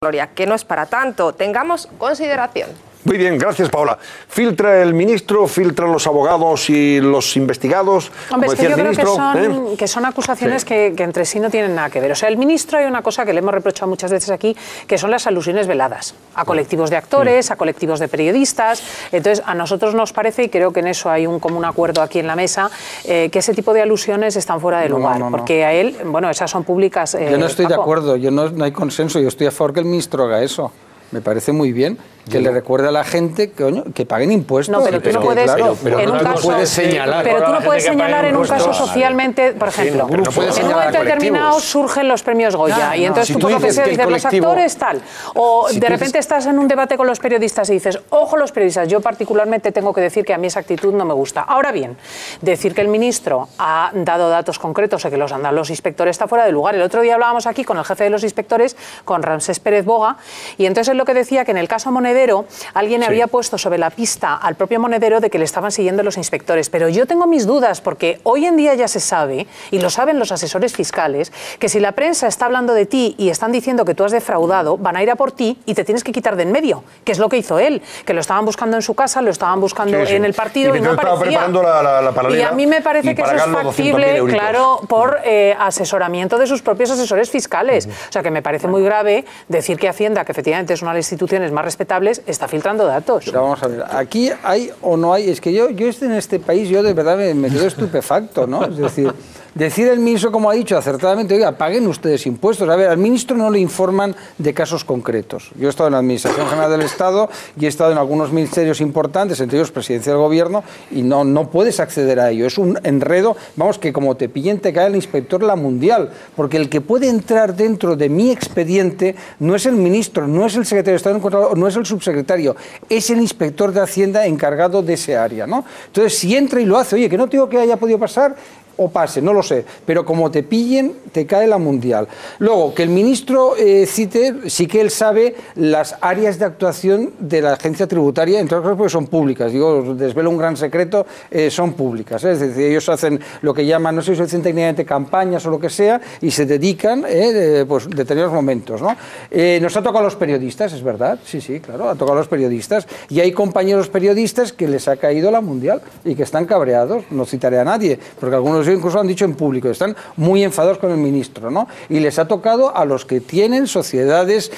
Gloria, que no es para tanto. Tengamos consideración. Muy bien, gracias, Paola. Filtra el ministro, filtran los abogados y los investigados. Hombre, es que yo creo que son acusaciones sí. que entre sí no tienen nada que ver. O sea, el ministro, hay una cosa que le hemos reprochado muchas veces aquí, que son las alusiones veladas a colectivos de actores, a colectivos de periodistas. Entonces, a nosotros nos parece, y creo que en eso hay un común acuerdo aquí en la mesa, que ese tipo de alusiones están fuera de lugar. Porque a él, bueno, esas son públicas. Yo no estoy de acuerdo, no hay consenso. Yo estoy a favor que el ministro haga eso. Me parece muy bien que le recuerde a la gente que paguen impuestos. No, pero tú no puedes, señalar. Pero tú no puedes señalar en un caso socialmente, por ejemplo, en un momento determinado surgen los premios Goya y entonces tú por lo que sea dices los actores tal, o de repente estás en un debate con los periodistas y dices, ojo los periodistas, yo particularmente tengo que decir que a mí esa actitud no me gusta. Ahora bien, decir que el ministro ha dado datos concretos o que los han dado los inspectores está fuera de lugar. El otro día hablábamos aquí con el jefe de los inspectores, con Ramsés Pérez Boga, y entonces él lo que decía que en el caso Monedero alguien había puesto sobre la pista al propio Monedero de que le estaban siguiendo los inspectores. Pero yo tengo mis dudas porque hoy en día ya se sabe, y lo saben los asesores fiscales, que si la prensa está hablando de ti y están diciendo que tú has defraudado, van a ir a por ti y te tienes que quitar de en medio, que es lo que hizo él, que lo estaban buscando en su casa, lo estaban buscando en el partido y no aparecía. Y a mí me parece que eso es factible, claro, por asesoramiento de sus propios asesores fiscales. O sea, que me parece muy grave decir que Hacienda, que efectivamente es una de las instituciones más respetables, está filtrando datos. Pero vamos a ver, aquí hay o no hay, es que yo en este país, yo de verdad me quedo estupefacto, ¿no? Es decir el ministro, como ha dicho acertadamente, oiga, paguen ustedes impuestos. A ver, al ministro no le informan de casos concretos. Yo he estado en la Administración General del Estado y he estado en algunos ministerios importantes, entre ellos Presidencia del Gobierno, y no puedes acceder a ello. Es un enredo, vamos, que como te pillen te cae el inspector la mundial, porque el que puede entrar dentro de mi expediente no es el ministro, no es el secretario de Estado, no es el subsecretario, es el inspector de Hacienda encargado de ese área, ¿no? Entonces, si entra y lo hace, oye, que no tengo que haya podido pasar, o pase, no lo sé, pero como te pillen, te cae la mundial. Luego, que el ministro cite, sí que él sabe las áreas de actuación de la agencia tributaria, entre otras cosas porque son públicas, digo, desvelo un gran secreto, son públicas, es decir, ellos hacen lo que llaman, no sé si hacen técnicamente campañas o lo que sea, y se dedican pues determinados momentos, ¿no? Nos ha tocado a los periodistas, es verdad, sí, claro, ha tocado a los periodistas, y hay compañeros periodistas que les ha caído la mundial y que están cabreados, no citaré a nadie, porque algunos incluso lo han dicho en público, están muy enfadados con el ministro, ¿no? Y les ha tocado a los que tienen sociedades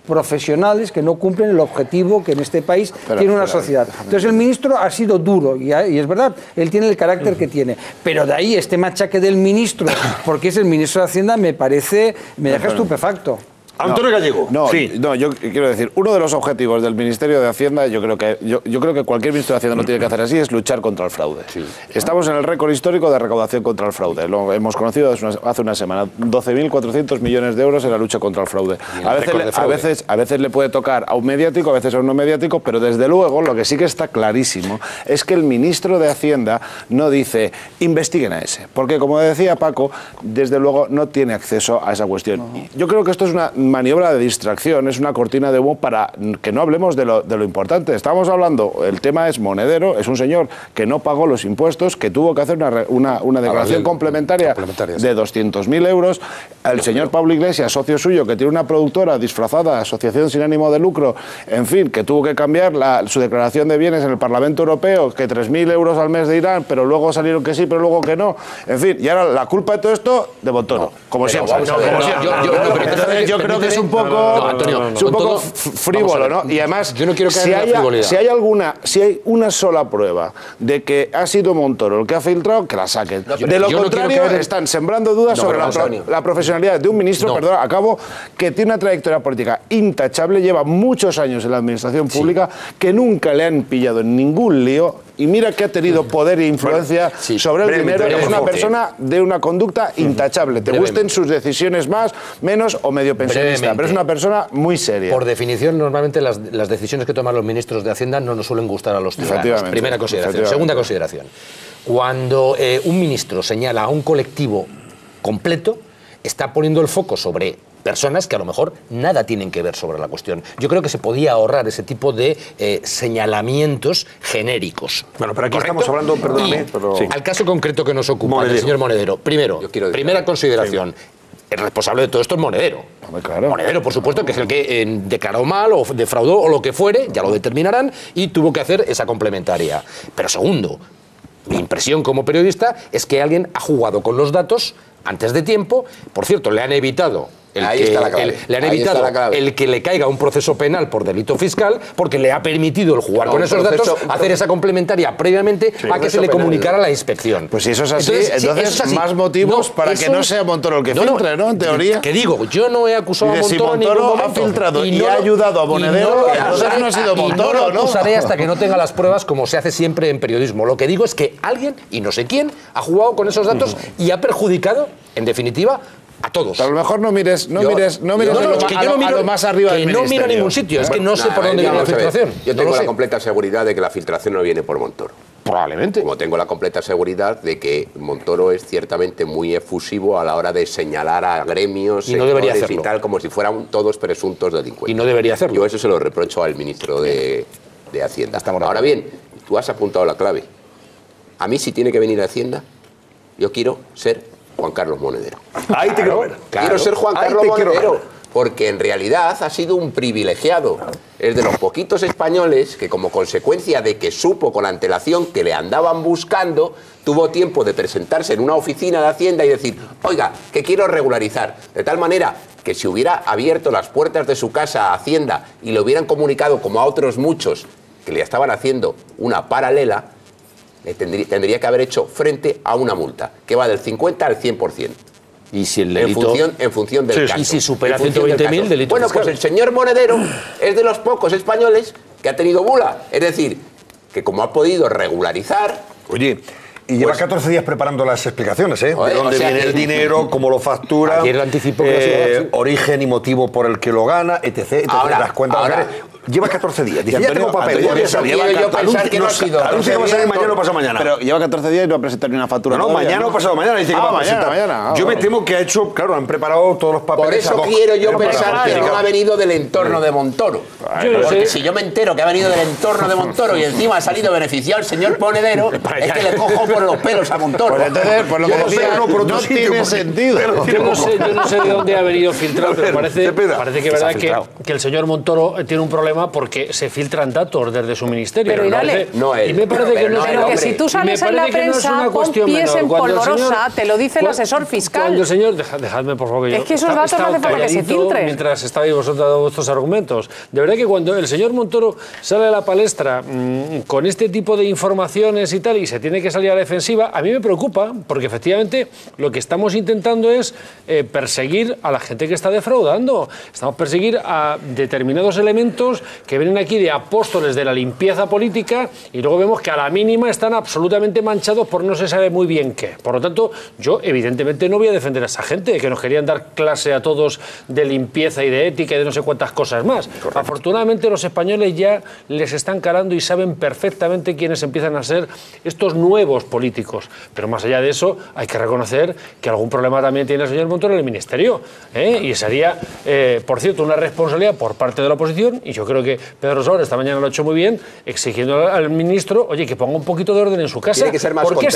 profesionales que no cumplen el objetivo que en este país tiene una sociedad. Entonces el ministro ha sido duro y es verdad, él tiene el carácter que tiene, pero de ahí este machaque del ministro, porque es el ministro de Hacienda, me deja estupefacto. Antonio Gallego. No, yo quiero decir, uno de los objetivos del Ministerio de Hacienda, yo creo que cualquier ministro de Hacienda lo tiene que hacer así, es luchar contra el fraude. Sí. Estamos en el récord histórico de recaudación contra el fraude. Lo hemos conocido hace una semana. 12.400 millones de euros en la lucha contra el fraude. A veces le puede tocar a un mediático, a veces a un no mediático, pero desde luego lo que sí que está clarísimo es que el ministro de Hacienda no dice investiguen a ese. Porque, como decía Paco, desde luego no tiene acceso a esa cuestión. Yo creo que esto es una maniobra de distracción, es una cortina de humo para que no hablemos de lo importante. Estamos hablando, el tema es Monedero, es un señor que no pagó los impuestos, que tuvo que hacer una declaración complementaria de 200.000 euros. El señor Pablo Iglesias, socio suyo, que tiene una productora disfrazada, asociación sin ánimo de lucro, en fin, que tuvo que cambiar su declaración de bienes en el Parlamento Europeo, que 3.000 euros al mes de Irán, pero luego salieron que sí, pero luego que no. En fin, y ahora la culpa de todo esto, de Montoro, como siempre. Yo creo que es un poco frívolo, ¿no? Y además, yo no quiero caer en la frivolidad. Si hay una sola prueba de que ha sido Montoro el que ha filtrado, que la saquen. De lo contrario, están sembrando dudas sobre la profesionalidad de un ministro, que tiene una trayectoria política intachable, lleva muchos años en la administración pública, que nunca le han pillado en ningún lío, y mira que ha tenido poder e influencia sobre el dinero, es una persona de una conducta intachable. Te gusten sus decisiones más, menos o medio pensionista, pero es una persona muy seria. Por definición, normalmente las decisiones que toman los ministros de Hacienda no nos suelen gustar a los ciudadanos. Primera consideración. Segunda consideración. Cuando un ministro señala a un colectivo completo, está poniendo el foco sobre personas que a lo mejor nada tienen que ver sobre la cuestión. Yo creo que se podía ahorrar ese tipo de señalamientos genéricos. Bueno, pero aquí estamos hablando, perdóname, pero... Al caso concreto que nos ocupa, el señor Monedero. Primera consideración. el responsable de todo esto es Monedero. Claro. Monedero, por supuesto, que es el que declaró mal o defraudó o lo que fuere, ya lo determinarán, y tuvo que hacer esa complementaria. Pero segundo, mi impresión como periodista es que alguien ha jugado con los datos antes de tiempo. Por cierto, le han evitado el que le caiga un proceso penal por delito fiscal, porque le ha permitido el jugar con esos datos, hacer esa complementaria previamente a que se le comunicara a la inspección. Pues si eso es así, entonces más motivos para que no sea Montoro el que filtre, ¿no? En teoría. Que digo, yo no he acusado a Montoro. Si Montoro ha filtrado y ha ayudado a Monedero, entonces no ha sido Montoro, ¿no? No lo acusaré hasta que no tenga las pruebas, como se hace siempre en periodismo. Lo que digo es que alguien, y no sé quién, ha jugado con esos datos y ha perjudicado, en definitiva, a todos. Pero a lo mejor no mires a lo más arriba del ministerio. No miro a ningún sitio, es que no sé por dónde viene la filtración. Yo tengo la completa seguridad de que la filtración no viene por Montoro. Probablemente. Como tengo la completa seguridad de que Montoro es ciertamente muy efusivo a la hora de señalar a gremios, y no debería hacerlo, y tal, como si fueran todos presuntos delincuentes. Y no debería hacerlo. Yo eso se lo reprocho al ministro de Hacienda. Ahora bien, tú has apuntado la clave. A mí, si tiene que venir a Hacienda, yo quiero ser Juan Carlos Monedero. Ahí te quiero ver. Quiero ser Juan Carlos Monedero, porque en realidad ha sido un privilegiado. Es de los poquitos españoles que, como consecuencia de que supo con antelación que le andaban buscando, tuvo tiempo de presentarse en una oficina de Hacienda y decir, oiga, que quiero regularizar. De tal manera que si hubiera abierto las puertas de su casa a Hacienda y le hubieran comunicado, como a otros muchos, que le estaban haciendo una paralela, tendría que haber hecho frente a una multa que va del 50 al 100%. Y si el delito... en función del caso. Y si supera 120.000, delito Bueno, fiscal. pues el señor Monedero es de los pocos españoles que ha tenido bula. Es decir, que como ha podido regularizar... Oye, y lleva 14 días preparando las explicaciones, ¿eh? Oye, de dónde viene el dinero, cómo lo factura, ayer anticipó que origen y motivo por el que lo gana, etc. Ahora, las cuentas bancarias. Lleva 14 días. Dice, ya tengo papel. Quiero yo pensar que no ha sido... Anuncia que va a salir mañana o pasado mañana. Pero lleva 14 días y no ha presentado ni una factura. No, mañana o pasado mañana. Dice que va a presentar. Mañana. Yo me temo que ha hecho, claro, han preparado todos los papeles. Por eso quiero yo pensar que no ha venido del entorno de Montoro. Porque si yo me entero que ha venido del entorno de Montoro y encima ha salido beneficiado el señor Monedero, es que le cojo por los pelos a Montoro. Pues entonces, por lo que decía, no tiene sentido. Yo no sé de dónde ha venido filtrado, pero parece que es verdad que el señor Montoro tiene un problema porque se filtran datos desde su ministerio. Pero y me parece que no es que si tú sales en la prensa, pon pies en polvorosa, te lo dice el asesor fiscal. Cuando el señor, dejadme por favor, es que esos datos no hace falta que se filtren. Mientras estabais vosotros dando vuestros argumentos. De verdad que cuando el señor Montoro sale a la palestra con este tipo de informaciones y tal, y se tiene que salir a la defensiva, a mí me preocupa, porque efectivamente lo que estamos intentando es perseguir a la gente que está defraudando. Estamos perseguir a determinados elementos que vienen aquí de apóstoles de la limpieza política y luego vemos que a la mínima están absolutamente manchados por no se sabe muy bien qué. Por lo tanto, yo evidentemente no voy a defender a esa gente que nos querían dar clase a todos de limpieza y de ética y de no sé cuántas cosas más. Correcto. Afortunadamente los españoles ya les están calando y saben perfectamente quiénes empiezan a ser estos nuevos políticos. Pero más allá de eso, hay que reconocer que algún problema también tiene el señor Montoro en el ministerio. Y sería, por cierto, una responsabilidad por parte de la oposición, y yo creo que Pedro Sánchez esta mañana lo ha hecho muy bien, exigiendo al ministro, oye, que ponga un poquito de orden en su casa. Tiene que ser más ¿Por qué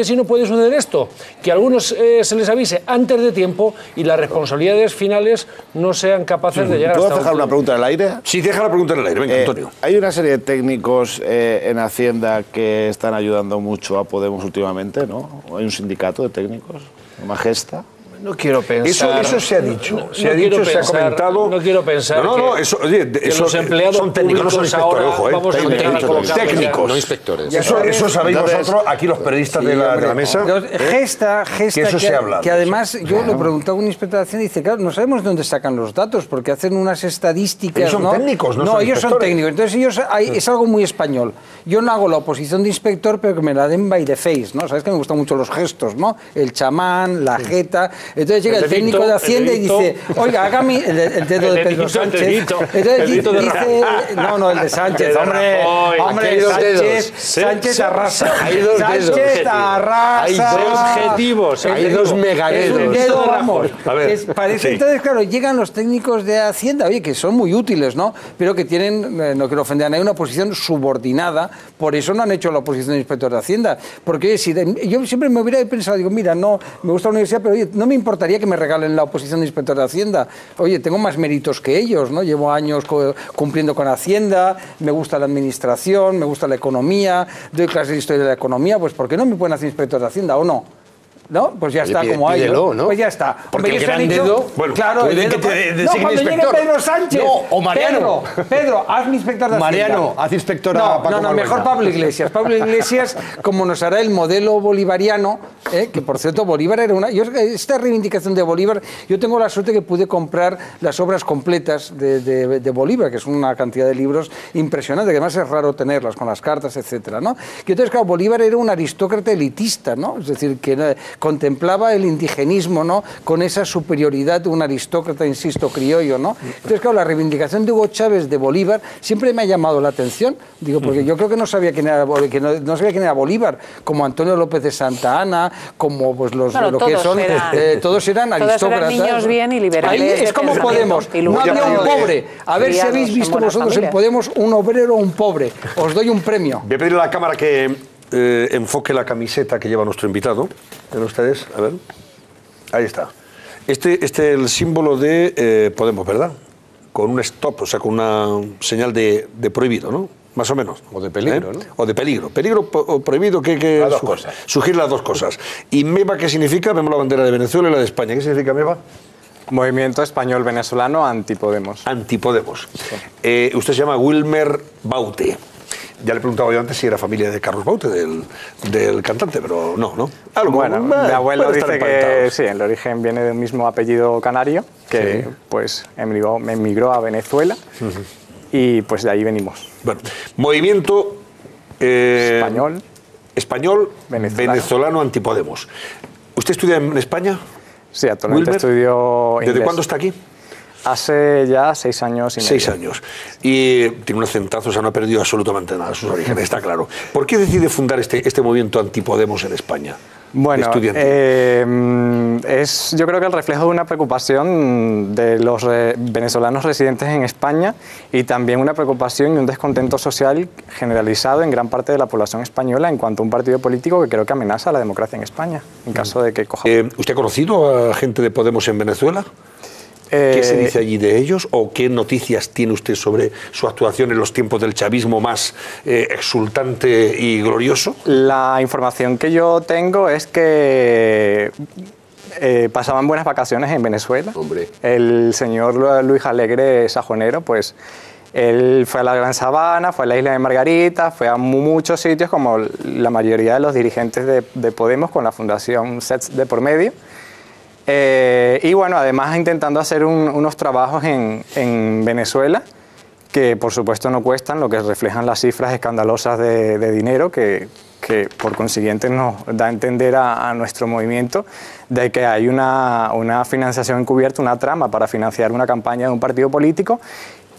si no puede suceder esto? Que a algunos se les avise antes de tiempo y las responsabilidades finales no sean capaces de llegar hasta... ¿Puedo dejar una pregunta en el aire? Sí, deja la pregunta en el aire. Venga, Antonio. Hay una serie de técnicos en Hacienda que están ayudando mucho a Podemos últimamente, ¿no? Hay un sindicato de técnicos, una gesta. No quiero pensar... Eso se ha dicho. Se ha comentado... No quiero pensar que los empleados son técnicos, no son inspectores, ojo, vamos a entrar a colocar técnicos, no inspectores. Eso sabéis vosotros, aquí los periodistas de la mesa. Gesta que eso se habla. Que además, yo lo preguntaba a un inspector de Hacienda y dice, claro, no sabemos de dónde sacan los datos, porque hacen unas estadísticas... Ellos son técnicos, no son ellos son técnicos. Entonces es algo muy español. Yo no hago la oposición de inspector, pero que me la den by the face, ¿no? Sabes que me gustan mucho los gestos, ¿no? El chamán, la jeta... Entonces llega el técnico de Hacienda y dice, oiga, hágame el dedo de Pedro Sánchez. Entonces dice, no, el de Sánchez, hombre, Sánchez arrasa. Hay dos Sánchez arrasa. Hay dos objetivos, hay dos megadedos. Vamos. Entonces, claro, llegan los técnicos de Hacienda, oye, que son muy útiles, ¿no? Pero que tienen, no quiero ofender a nadie, una posición subordinada, por eso no han hecho la oposición de inspector de Hacienda. Porque yo siempre me hubiera pensado, digo, mira, no, me gusta la universidad, pero oye, no me me importaría que me regalen la oposición de inspector de Hacienda. Oye, tengo más méritos que ellos, ¿no? Llevo años cumpliendo con Hacienda, me gusta la administración, me gusta la economía, doy clases de historia de la economía, pues ¿por qué no me pueden hacer inspector de Hacienda o no? ¿No? Pues ya está, como hay. ¿no? Pues ya está. Porque el gran dedo, bueno, claro, puede que te designen inspector. Llegue Pedro Sánchez. No, o Mariano. Pedro, hazme inspector de Hacienda. Mariano, haz inspector a Paco No, mejor Valbuena. Pablo Iglesias. Pablo Iglesias, como nos hará el modelo bolivariano, que por cierto, Bolívar era una... esta reivindicación de Bolívar, yo tengo la suerte que pude comprar las obras completas de Bolívar, que es una cantidad de libros impresionante, que además es raro tenerlas, con las cartas, etcétera, ¿no? Y entonces, claro, Bolívar era un aristócrata elitista, ¿no? Es decir, que contemplaba el indigenismo, ¿no? Con esa superioridad de un aristócrata, insisto, criollo, ¿no? Entonces, claro, la reivindicación de Hugo Chávez de Bolívar siempre me ha llamado la atención, digo, porque yo creo que no sabía quién era, no sabía quién era Bolívar, como Antonio López de Santa Ana, como pues lo que son, todos eran aristócratas. Todos eran niños bien y liberales. Ahí es como Podemos, no había un pobre. A ver si habéis visto vosotros en Podemos un obrero o un pobre. Os doy un premio. Voy a pedirle a la cámara que enfoque la camiseta que lleva nuestro invitado. ¿Ven ustedes? A ver. Ahí está. Este es el símbolo de Podemos, ¿verdad? Con un stop, o sea, con una señal de prohibido, ¿no? Más o menos. O de peligro, ¿no? O de peligro. Peligro o prohibido, que las dos cosas. Sugiere las dos cosas. ¿Y MEVA qué significa? Vemos la bandera de Venezuela y la de España. ¿Qué significa MEVA? Movimiento Español Venezolano Antipodemos. Antipodemos. Sí. Usted se llama Wilmer Baute. Ya le he preguntado yo antes si era familia de Carlos Baute, del cantante, pero no, ¿no? Bueno, mi abuelo dice que sí, el origen viene del mismo apellido canario, que sí, pues emigró a Venezuela y pues de ahí venimos. Bueno, movimiento español venezolano Antipodemos. ¿Usted estudia en España? Sí, actualmente estudio inglés. ¿Desde cuándo está aquí? Hace ya 6 años y medio. 6 años. Y tiene un acentazo, o sea, no ha perdido absolutamente nada sus orígenes, está claro. ¿Por qué decide fundar este movimiento Antipodemos en España? Bueno, yo creo que el reflejo de una preocupación de los venezolanos residentes en España y también una preocupación y un descontento social generalizado en gran parte de la población española en cuanto a un partido político que creo que amenaza a la democracia en España, en caso de que coja... ¿Usted ha conocido a gente de Podemos en Venezuela? ¿Qué se dice allí de ellos? ¿O qué noticias tiene usted sobre su actuación en los tiempos del chavismo más exultante y glorioso? La información que yo tengo es que pasaban buenas vacaciones en Venezuela. Hombre. El señor Luis Alegre Sajonero, pues él fue a la Gran Sabana, fue a la isla de Margarita, fue a muchos sitios como la mayoría de los dirigentes de Podemos con la fundación SETS de por medio. Y bueno, además intentando hacer unos trabajos en Venezuela que por supuesto no cuestan, lo que reflejan las cifras escandalosas de dinero que por consiguiente nos da a entender a nuestro movimiento de que hay una financiación encubierta, una trama para financiar una campaña de un partido político,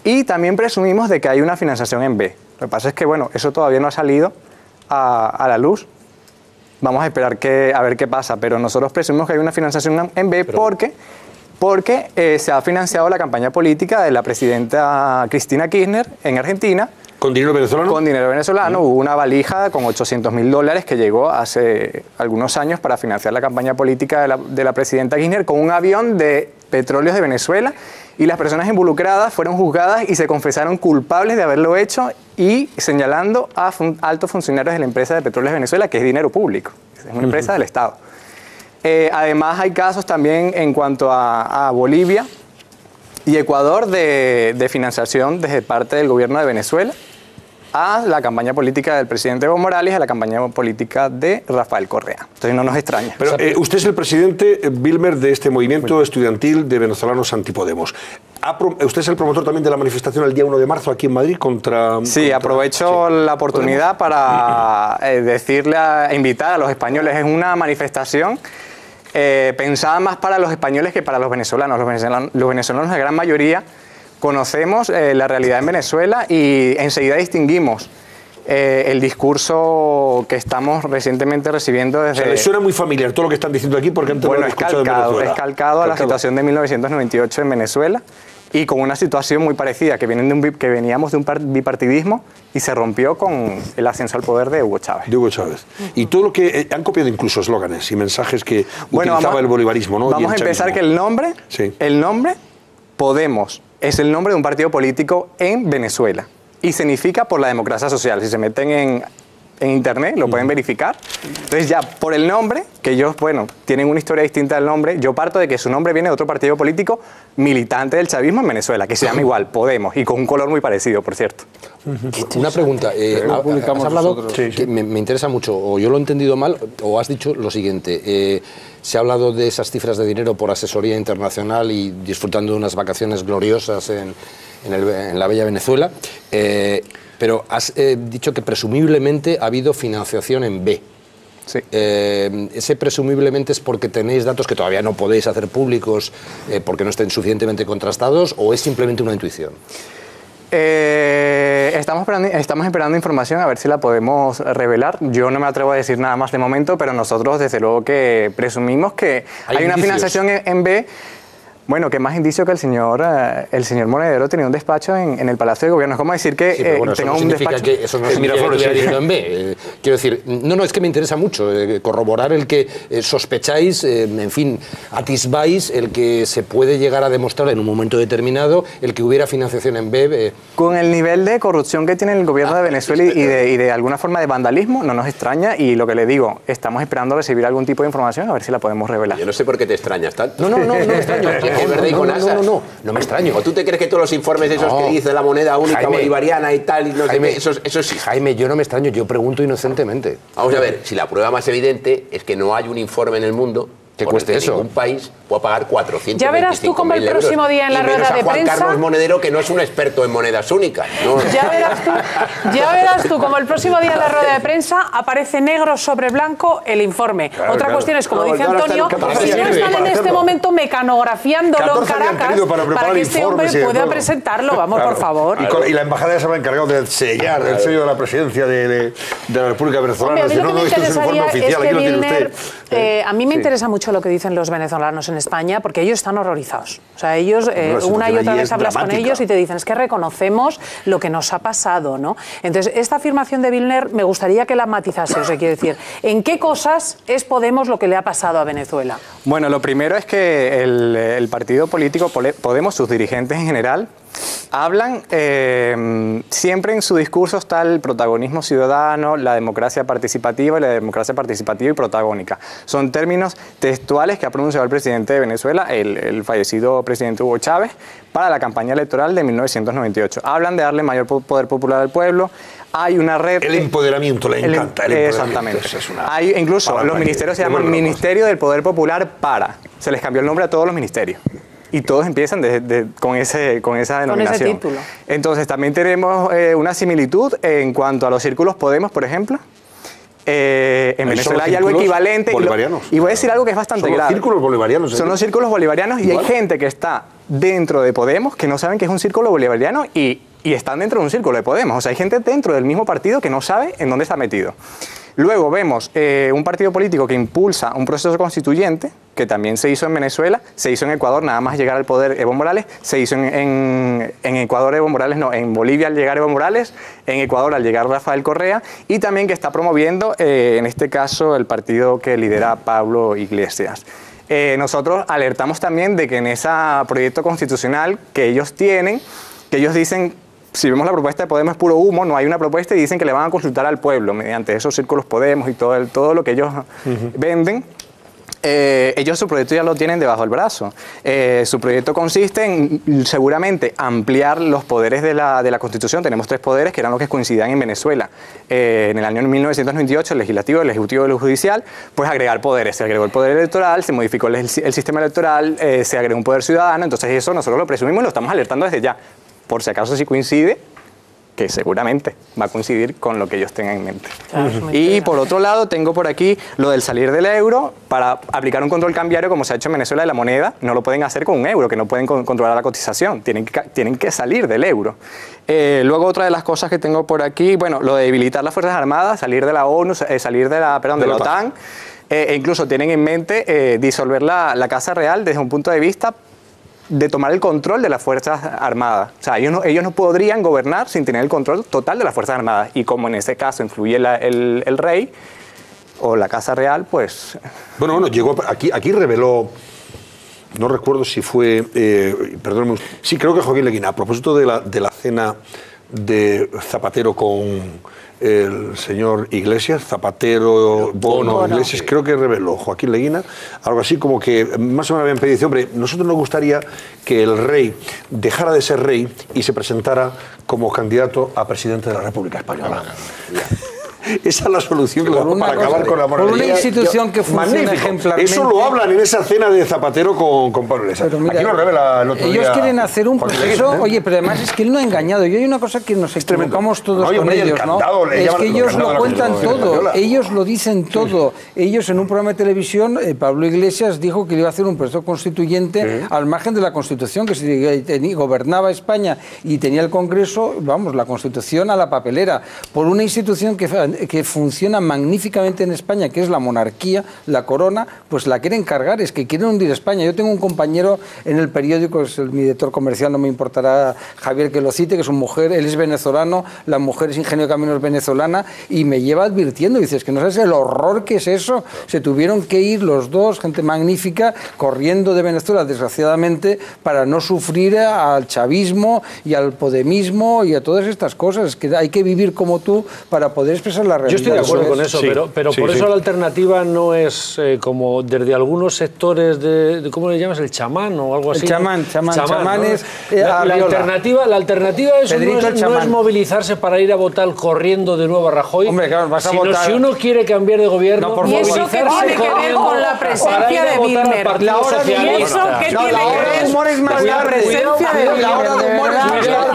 y también presumimos de que hay una financiación en B. Lo que pasa es que bueno, eso todavía no ha salido a la luz. Vamos a esperar a ver qué pasa, pero nosotros presumimos que hay una financiación en B porque se ha financiado la campaña política de la presidenta Cristina Kirchner en Argentina. ¿Con dinero venezolano? Con dinero venezolano. Hubo una valija con $800.000 que llegó hace algunos años para financiar la campaña política de la presidenta Kirchner con un avión de petróleos de Venezuela, y las personas involucradas fueron juzgadas y se confesaron culpables de haberlo hecho, y señalando a altos funcionarios de la empresa de petróleos de Venezuela, que es dinero público, es una empresa del Estado. Además hay casos también en cuanto a Bolivia y Ecuador de financiación desde parte del gobierno de Venezuela a la campaña política del presidente Evo Morales, a la campaña política de Rafael Correa. Entonces no nos extraña. Pero usted es el presidente, Wilmer, de este movimiento estudiantil de venezolanos Antipodemos. ¿Usted es el promotor también de la manifestación el día 1 de marzo aquí en Madrid contra... Sí, aprovecho la oportunidad para invitar a los españoles. Es una manifestación pensada más para los españoles que para los venezolanos. Los venezolanos, la gran mayoría, conocemos la realidad en Venezuela y enseguida distinguimos el discurso que estamos recientemente recibiendo desde... O sea, les suena muy familiar todo lo que están diciendo aquí porque antes lo he escuchado en Venezuela. Es calcado a la situación de 1998 en Venezuela y con una situación muy parecida, que veníamos de un bipartidismo y se rompió con el ascenso al poder de Hugo Chávez. De Hugo Chávez. Y todo lo que han copiado incluso eslóganes y mensajes que utilizaba el bolivarismo, ¿no? Vamos a empezar que el nombre Podemos es el nombre de un partido político en Venezuela y significa por la democracia social. Si se meten en internet, lo pueden verificar. Entonces ya por el nombre, que ellos, bueno, tienen una historia distinta del nombre, yo parto de que su nombre viene de otro partido político militante del chavismo en Venezuela, que se llama igual, Podemos, y con un color muy parecido, por cierto. Una pregunta, has hablado, que me interesa mucho, o yo lo he entendido mal, o has dicho lo siguiente, se ha hablado de esas cifras de dinero por asesoría internacional y disfrutando de unas vacaciones gloriosas en la bella Venezuela, pero has dicho que presumiblemente ha habido financiación en B. Sí. ¿Ese presumiblemente es porque tenéis datos que todavía no podéis hacer públicos porque no estén suficientemente contrastados o es simplemente una intuición? Estamos esperando información a ver si la podemos revelar. Yo no me atrevo a decir nada más de momento, pero nosotros desde luego que presumimos que hay una financiación en B. Bueno, ¿qué más indicio que el señor Monedero tenía un despacho en el Palacio de Gobierno? Es como decir que tenga un despacho... Eso no significa que tuviera dinero en B. Quiero decir, no, es que me interesa mucho corroborar el que sospecháis, en fin, atisbáis el que se puede llegar a demostrar en un momento determinado el que hubiera financiación en B. Con el nivel de corrupción que tiene el gobierno de Venezuela y de alguna forma de vandalismo, no nos extraña, y lo que le digo, estamos esperando recibir algún tipo de información a ver si la podemos revelar. Yo no sé por qué te extrañas tanto. No me extraño. No me extraño. ¿O tú te crees que todos los informes esos que dice la moneda única bolivariana y tal, y no sé qué, eso sí? Jaime, yo no me extraño, yo pregunto inocentemente. Vamos a ver, si la prueba más evidente es que no hay un informe en el mundo que cueste eso. Un país puede pagar 425.000 euros. Ya verás tú como el próximo día en la rueda de Juan prensa... Carlos Monedero, que no es un experto en monedas únicas. ¿No? Ya verás tú como el próximo día en la rueda de prensa aparece negro sobre blanco el informe. Claro, Otra cuestión es, como dice Antonio, si no están en este momento mecanografiándolo en Caracas para que este hombre pueda presentarlo. Vamos, por favor. Y la embajada ya se va encargado de sellar el sello de la presidencia de la República Venezolana. Hombre, a mí lo que me interesaría es que Vilner... a mí me interesa mucho lo que dicen los venezolanos en España, porque ellos están horrorizados. O sea, ellos una y otra vez hablas con ellos y te dicen, es que reconocemos lo que nos ha pasado, ¿no? Entonces, esta afirmación de Vilner me gustaría que la matizase. O sea, quiero decir, ¿en qué cosas es Podemos lo que le ha pasado a Venezuela? Bueno, lo primero es que el partido político Podemos, sus dirigentes en general, hablan, siempre en su discurso está el protagonismo ciudadano, la democracia participativa y protagónica. Son términos textuales que ha pronunciado el presidente de Venezuela, el fallecido presidente Hugo Chávez, para la campaña electoral de 1998. Hablan de darle mayor poder popular al pueblo. Hay una red... El empoderamiento, le encanta el empoderamiento. Exactamente. Incluso los ministerios se llaman Ministerio del Poder Popular se les cambió el nombre a todos los ministerios. Y todos empiezan con esa denominación. Con ese título. Entonces, también tenemos una similitud en cuanto a los círculos Podemos, por ejemplo. En Venezuela hay algo equivalente. Bolivarianos. Y voy a decir algo que es bastante grave. Son los círculos bolivarianos. Son los círculos bolivarianos y hay gente que está dentro de Podemos que no saben que es un círculo bolivariano y están dentro de un círculo de Podemos. O sea, hay gente dentro del mismo partido que no sabe en dónde está metido. Luego vemos un partido político que impulsa un proceso constituyente, que también se hizo en Venezuela, se hizo en Ecuador, nada más llegar al poder Evo Morales, se hizo en Ecuador Evo Morales, no, en Bolivia al llegar Evo Morales, en Ecuador al llegar Rafael Correa, y también que está promoviendo, en este caso, el partido que lidera Pablo Iglesias. Nosotros alertamos también de que en ese proyecto constitucional que ellos tienen, que ellos dicen... Si vemos la propuesta de Podemos es puro humo, no hay una propuesta y dicen que le van a consultar al pueblo mediante esos círculos Podemos y todo lo que ellos venden. Ellos su proyecto ya lo tienen debajo del brazo. Su proyecto consiste en seguramente ampliar los poderes de la Constitución. Tenemos 3 poderes que eran los que coincidían en Venezuela. En el año 1998, el legislativo, el ejecutivo y el judicial, pues agregar poderes. Se agregó el poder electoral, se modificó el sistema electoral, se agregó un poder ciudadano. Entonces eso nosotros lo presumimos y lo estamos alertando desde ya. Por si acaso si coincide, que seguramente va a coincidir con lo que ellos tengan en mente. Claro, y por otro lado tengo por aquí lo del salir del euro para aplicar un control cambiario como se ha hecho en Venezuela de la moneda. No lo pueden hacer con un euro, que no pueden controlar la cotización, tienen que salir del euro. Luego otra de las cosas que tengo por aquí, bueno, lo de debilitar las Fuerzas Armadas, salir de la ONU, salir de la OTAN, e incluso tienen en mente disolver la Casa Real desde un punto de vista de tomar el control de las Fuerzas Armadas. O sea, ellos no podrían gobernar sin tener el control total de las Fuerzas Armadas. Y como en este caso influye el rey o la Casa Real, pues... Bueno, llegó aquí reveló... No recuerdo si fue... perdóname. Sí, creo que Joaquín Leguina, a propósito de la cena de Zapatero con el señor Iglesias, Zapatero, Bono, Iglesias, creo que reveló Joaquín Leguina, algo así como que más o menos habían pedido, dice, hombre, nosotros nos gustaría que el rey dejara de ser rey y se presentara como candidato a presidente de la República Española. Esa es la solución para acabar con la monarquía. Por una institución que funciona ejemplarmente. Eso lo hablan en esa cena de Zapatero con Pablo Iglesias. Aquí lo revela el otro día. Ellos quieren hacer un proceso, oye, pero además es que él no ha engañado. Y hay una cosa que nos equivocamos todos con ellos, ¿no? Es que ellos lo cuentan todo, ellos lo dicen todo. Ellos en un programa de televisión, Pablo Iglesias dijo que iba a hacer un proceso constituyente al margen de la Constitución, que si gobernaba España y tenía el Congreso, vamos, la Constitución a la papelera, por una institución que funciona magníficamente en España, que es la monarquía, la corona, pues la quieren cargar, es que quieren hundir España. Yo tengo un compañero en el periódico, es mi director comercial, no me importará, Javier, que lo cite, que es una mujer, él es venezolano, la mujer es ingeniero de caminos venezolana, y me lleva advirtiendo, dices que no sabes el horror que es eso. Se tuvieron que ir los dos, gente magnífica, corriendo de Venezuela, desgraciadamente, para no sufrir al chavismo y al podemismo y a todas estas cosas. Es que hay que vivir como tú para poder expresar la realidad. Yo estoy de acuerdo con eso, pero por eso la alternativa no es como desde algunos sectores de ¿cómo le llamas? El chamán o algo así. El chamán ¿no? es la alternativa es no es movilizarse para ir a votar corriendo de nuevo a Rajoy. Hombre, claro, vas a votar. Si uno quiere cambiar de gobierno, ¿y eso qué tiene que ver con la presencia de Bilmer? La hora de humor es más la presencia de Bilmer. La hora de humor es más larga.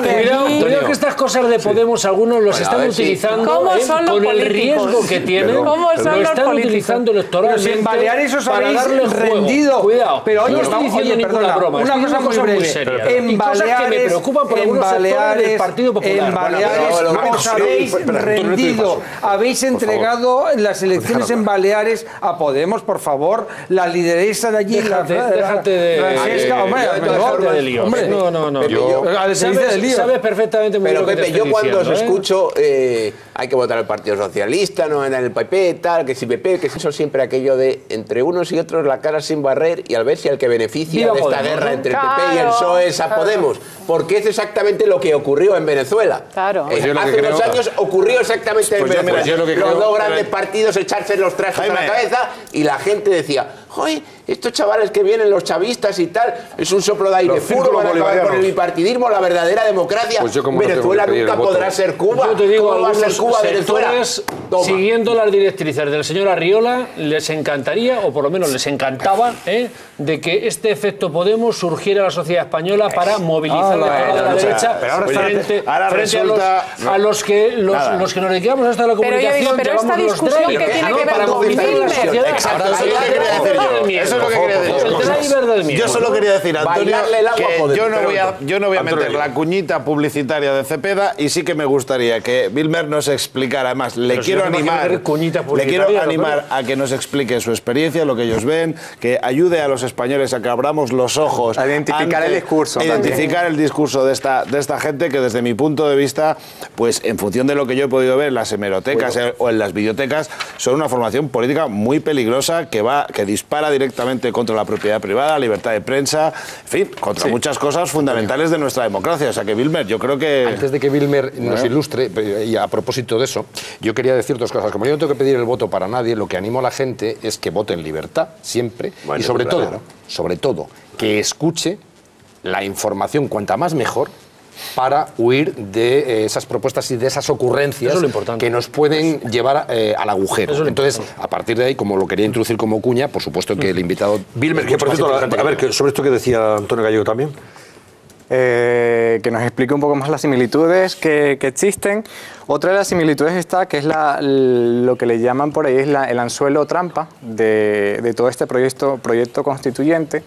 Cuidado que estas cosas de Podemos algunos los están utilizando con el riesgo que tienen. ¿Cómo son lo están utilizando electoralmente. Pero si en Baleares os para habéis darle rendido. Cuidado. Pero hoy no estoy diciendo ninguna broma. Una cosa muy breve. En Baleares, que me preocupan por algunos sectores del Partido Popular. En Baleares os habéis rendido. Habéis entregado las elecciones en Baleares a Podemos, por favor. La lideresa de allí, déjate de Francesca, déjate de lío. No. Sabes perfectamente muy bien lo que te estoy diciendo. Yo cuando os escucho, hay que votar al Partido Socialista, no en el PP, tal, que si PP, que eso siempre aquello de entre unos y otros la cara sin barrer y al ver si el que beneficia de esta guerra entre el PP y el PSOE es a Podemos. Porque es exactamente lo que ocurrió en Venezuela. Claro. Hace unos años ocurrió exactamente en Venezuela. Los dos grandes partidos echarse los trajes a la cabeza y la gente decía, ¡oye! Estos chavales que vienen, los chavistas y tal, es un soplo de aire puro para acabar con el bipartidismo, la verdadera democracia. Venezuela nunca podrá ser Cuba. Yo te digo, ¿cómo va a ser Cuba, Venezuela? Siguiendo las directrices del señor Arriola, les encantaría, o por lo menos les encantaba, de que este efecto Podemos surgiera en la sociedad española para movilizar la derecha frente a los que nos dedicamos hasta la comunicación. Pero esta discusión que tiene que ver con Bilmer. Exacto, eso es lo que quería decir yo. Yo solo quería decir, Antonio, que yo no voy a meter la cuñita publicitaria de Cepeda y sí que me gustaría que Bilmer nos explicara. Además, le quiero animar a que nos explique su experiencia, lo que ellos ven, que ayude a los españoles a que abramos los ojos. A identificar el discurso. Identificar el discurso de esta gente que desde mi punto de vista, pues en función de lo que yo he podido ver en las hemerotecas o en las bibliotecas, son una formación política muy peligrosa que dispara directamente contra la propiedad privada, la libertad de prensa, en fin, contra muchas cosas fundamentales de nuestra democracia. O sea que Bilmer, yo creo que... Antes de que Bilmer nos ilustre, y a propósito de eso, yo quería decir dos cosas. Como yo no tengo que pedir el voto para nadie, lo que animo a la gente es que vote en libertad, siempre, y sobre todo, que escuche la información cuanta más mejor, para huir de esas propuestas y de esas ocurrencias que nos pueden llevar al agujero. Entonces, a partir de ahí, como lo quería introducir como cuña, por supuesto que el invitado... Bilmer, que por cierto, a ver, sobre esto que decía Antonio Gallego también. Que nos explique un poco más las similitudes que existen. Otra de las similitudes está, que es lo que le llaman por ahí, es el anzuelo trampa de todo este proyecto constituyente,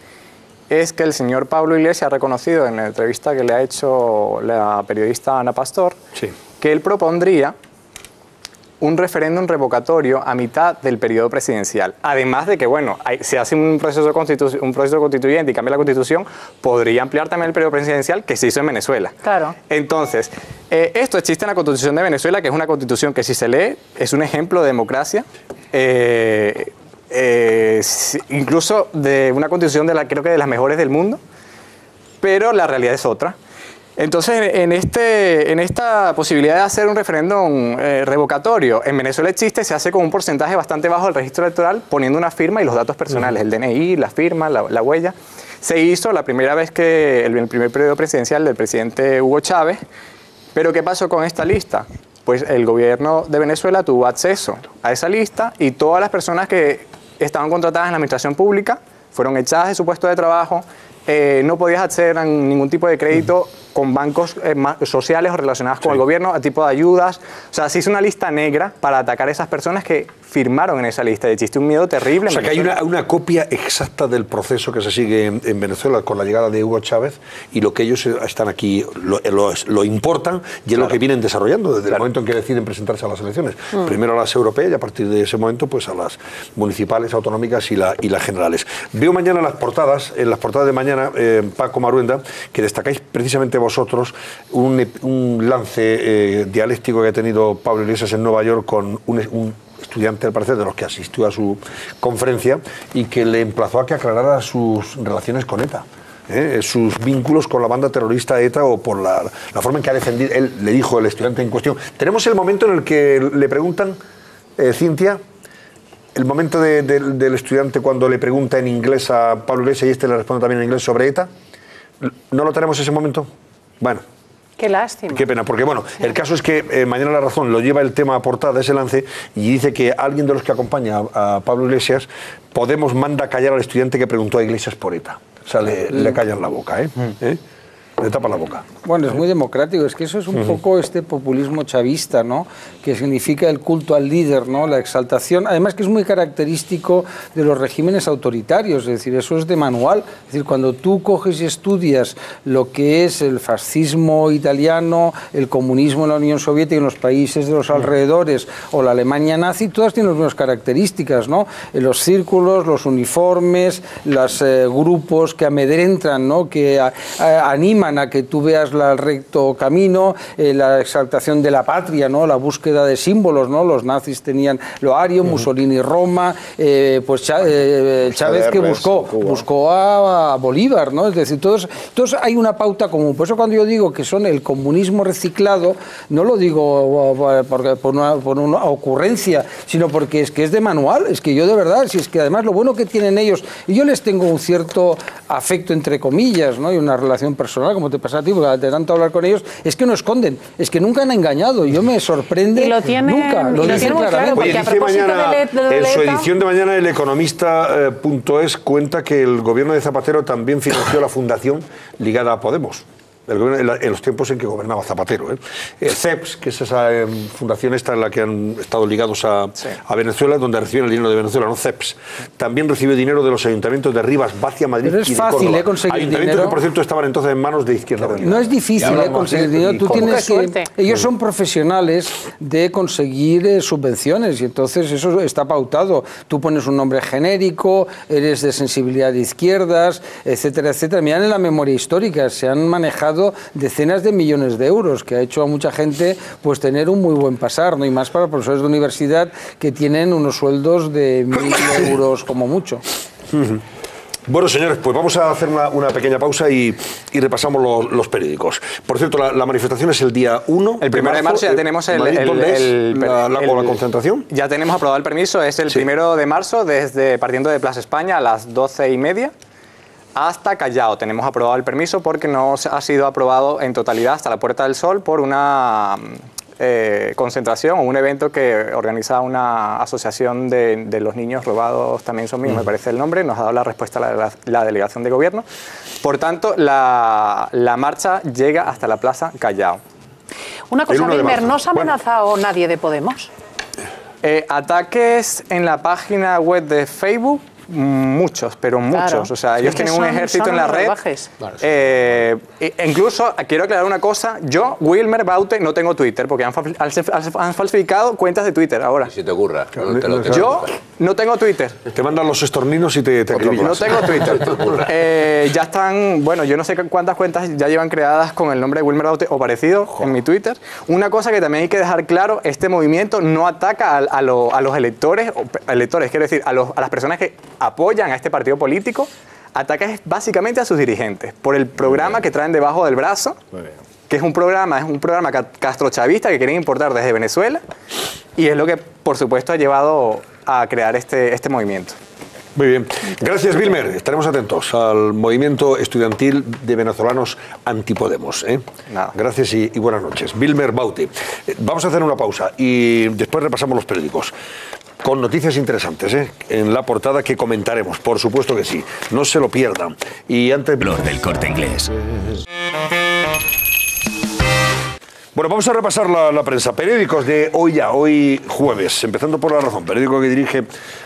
es que el señor Pablo Iglesias ha reconocido en la entrevista que le ha hecho la periodista Ana Pastor, que él propondría un referéndum revocatorio a mitad del periodo presidencial. Además de que, bueno, se hace un proceso constituyente y cambia la Constitución, podría ampliar también el periodo presidencial que se hizo en Venezuela. Claro. Entonces, esto existe en la Constitución de Venezuela, que es una Constitución que, si se lee, es un ejemplo de democracia. Incluso de una Constitución creo que de las mejores del mundo, pero la realidad es otra. Entonces, en esta posibilidad de hacer un referéndum revocatorio, en Venezuela existe, se hace con un porcentaje bastante bajo del registro electoral, poniendo una firma y los datos personales, el DNI, la firma, la huella. Se hizo la primera vez que el primer periodo presidencial del presidente Hugo Chávez, pero ¿qué pasó con esta lista? Pues el gobierno de Venezuela tuvo acceso a esa lista y todas las personas que estaban contratadas en la administración pública fueron echadas de su puesto de trabajo, no podías acceder a ningún tipo de crédito con bancos sociales o relacionados con el gobierno, a tipo de ayudas. O sea, se hizo una lista negra para atacar a esas personas que firmaron en esa lista. Existe un miedo terrible. O sea, que hay una copia exacta del proceso que se sigue en Venezuela con la llegada de Hugo Chávez y lo que ellos están aquí, lo importan y es lo que vienen desarrollando desde el momento en que deciden presentarse a las elecciones. Primero a las europeas y a partir de ese momento pues a las municipales, autonómicas y las generales. Veo mañana en las portadas de mañana, Paco Maruenda, que destacáis precisamente vosotros un lance dialéctico que ha tenido Pablo Iglesias en Nueva York con un estudiante, al parecer, de los que asistió a su conferencia y que le emplazó a que aclarara sus relaciones con ETA. Sus vínculos con la banda terrorista ETA o por la forma en que ha defendido, él le dijo el estudiante en cuestión. Tenemos el momento en el que le preguntan, Cintia, el momento del estudiante cuando le pregunta en inglés a Pablo Iglesias y este le responde también en inglés sobre ETA. ¿No lo tenemos ese momento? Bueno. Qué lástima. Qué pena, porque bueno, el caso es que mañana La Razón lo lleva el tema a portada, ese lance, y dice que alguien de los que acompaña a Pablo Iglesias, Podemos manda a callar al estudiante que preguntó a Iglesias por ETA. O sea, le callan la boca, le tapa la boca. Bueno, es muy democrático, es que eso es un poco este populismo chavista, ¿no? Que significa el culto al líder, ¿no? La exaltación, además que es muy característico de los regímenes autoritarios, es decir, eso es de manual, es decir, cuando tú coges y estudias lo que es el fascismo italiano, el comunismo en la Unión Soviética, en los países de los alrededores, o la Alemania nazi, todas tienen las mismas características, ¿no? Los círculos, los uniformes, los grupos que amedrentan, ¿no? Que animan a que tú veas el recto camino, la exaltación de la patria, ¿no? La búsqueda de símbolos, ¿no? Los nazis tenían lo ario, Mussolini Roma, pues Chávez que buscó a Bolívar, ¿no? Es decir, todos hay una pauta común. Por eso cuando yo digo que son el comunismo reciclado, no lo digo por una ocurrencia, sino porque es que es de manual, es que yo de verdad, si es que además lo bueno que tienen ellos, y yo les tengo un cierto afecto entre comillas, ¿no? Y una relación personal, como te pasa a ti, porque de tanto hablar con ellos, es que no esconden, es que nunca han engañado. Yo me sorprende. Y lo tienen, nunca, lo dicen claramente. Oye, dice mañana, en su edición de mañana, el economista.es cuenta que el gobierno de Zapatero también financió la fundación ligada a Podemos. En los tiempos en que gobernaba Zapatero. CEPS, que es esa fundación esta en la que han estado ligados a Venezuela, donde reciben el dinero de Venezuela, no CEPS. También recibe dinero de los ayuntamientos de Rivas, Vacia, Madrid Pero es y de fácil Córdoba. Conseguir ayuntamientos dinero. Que, por cierto, estaban entonces en manos de Izquierda Unida. No es difícil conseguir dinero. Tú tienes que... Ellos son profesionales de conseguir subvenciones y entonces eso está pautado. Tú pones un nombre genérico, eres de sensibilidad de izquierdas, etcétera, etcétera. Mirad en la memoria histórica, se han manejado decenas de millones de euros, que ha hecho a mucha gente pues tener un muy buen pasar, ¿no? Y más para profesores de universidad que tienen unos sueldos de 1.000 euros como mucho. Bueno, señores, pues vamos a hacer una pequeña pausa y repasamos los periódicos. Por cierto, la manifestación es el día 1 El 1 de marzo ya tenemos la concentración. Ya tenemos aprobado el permiso, es el 1 de marzo, partiendo de Plaza España a las 12:30. Hasta Callao tenemos aprobado el permiso porque no ha sido aprobado en totalidad hasta la Puerta del Sol por una concentración o un evento que organiza una asociación de los niños robados, también son míos, me parece el nombre, nos ha dado la respuesta la delegación de gobierno. Por tanto, la marcha llega hasta la Plaza Callao. Una cosa, Wilmer, ¿no se ha amenazado nadie de Podemos? Ataques en la página web de Facebook muchos, pero muchos. Claro. O sea, ellos tienen un ejército en la red. Incluso, quiero aclarar una cosa, yo, Wilmer Baute, no tengo Twitter, porque han falsificado cuentas de Twitter ahora. Y si te ocurra. Yo no tengo Twitter. Te mandan los estorninos y te acribillan. No tengo Twitter. Ya están, bueno, yo no sé cuántas cuentas ya llevan creadas con el nombre de Wilmer Baute o parecido en mi Twitter. Una cosa que también hay que dejar claro, este movimiento no ataca a los electores, quiero decir, a las personas que apoyan a este partido político, ataca básicamente a sus dirigentes por el programa que traen debajo del brazo, que es un programa castrochavista que quieren importar desde Venezuela, y es lo que, por supuesto, ha llevado a crear este movimiento. Muy bien. Gracias, Wilmer. Estaremos atentos al movimiento estudiantil de venezolanos antipodemos. Gracias y buenas noches. Wilmer Baute. Vamos a hacer una pausa y después repasamos los periódicos. Con noticias interesantes, en la portada que comentaremos, por supuesto que sí. No se lo pierdan. Y antes... Los del Corte Inglés. Bueno, vamos a repasar la prensa. Periódicos de hoy jueves, empezando por La Razón, periódico que dirige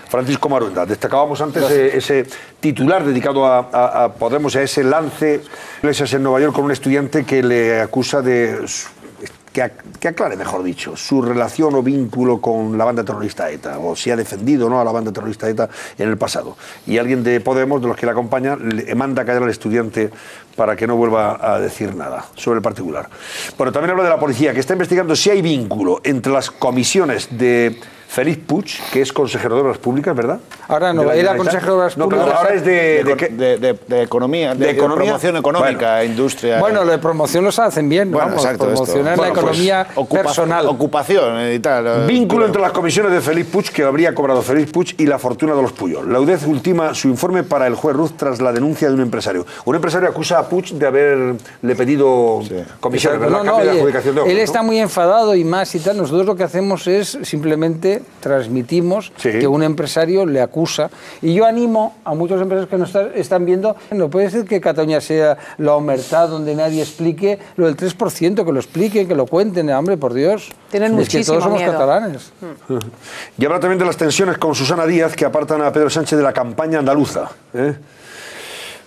Francisco Maruenda. Destacábamos antes ese titular dedicado a Podemos, a ese lance Iglesias en Nueva York con un estudiante que le acusa de... Que aclare, mejor dicho, su relación o vínculo con la banda terrorista ETA, o si ha defendido o no a la banda terrorista ETA en el pasado. Y alguien de Podemos, de los que le acompaña, le manda a callar al estudiante para que no vuelva a decir nada sobre el particular. Bueno, también habla de la policía, que está investigando si hay vínculo entre las comisiones de Félix Puig, que es consejero de Obras Públicas, ¿verdad? Ahora no, era consejero de Obras Públicas. No, pero ahora es de economía, de promoción económica, industria. Bueno, lo de promoción los hacen bien, bueno, vamos, exacto, promocionar la economía personal. Ocupación y tal. Vínculo entre las comisiones de Félix Puig, que habría cobrado Félix Puig, y la fortuna de los Puyol. La UDEF ultima su informe para el juez Ruz tras la denuncia de un empresario. Un empresario acusa a Puig de haberle pedido comisiones, ¿verdad? No, él está muy enfadado y más y tal. Nosotros lo que hacemos es simplemente transmitimos que un empresario le acusa. Y yo animo a muchos empresarios que nos están viendo, no puede ser que Cataluña sea la omertad donde nadie explique lo del 3%, que lo expliquen, que lo cuenten, hombre, por Dios. Tienen muchísimo que todos somos miedo. Catalanes. Y habla también de las tensiones con Susana Díaz, que apartan a Pedro Sánchez de la campaña andaluza.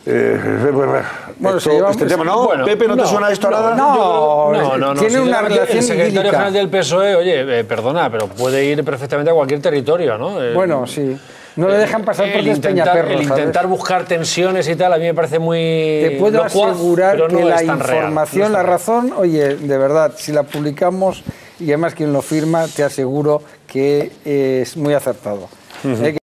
Bueno, este tema, ¿no? Bueno, Pepe, ¿no te suena esto a nada? No, tiene una relación el secretario idílica. general del PSOE, oye, perdona, pero puede ir perfectamente a cualquier territorio, ¿no? Bueno, sí. No le dejan pasar porque es Peñaperro, el intentar buscar tensiones y tal, a mí me parece muy... Te puedo asegurar pero que no la es tan información, real, no la razón, oye, de verdad, si la publicamos y además quien lo firma, te aseguro que es muy acertado.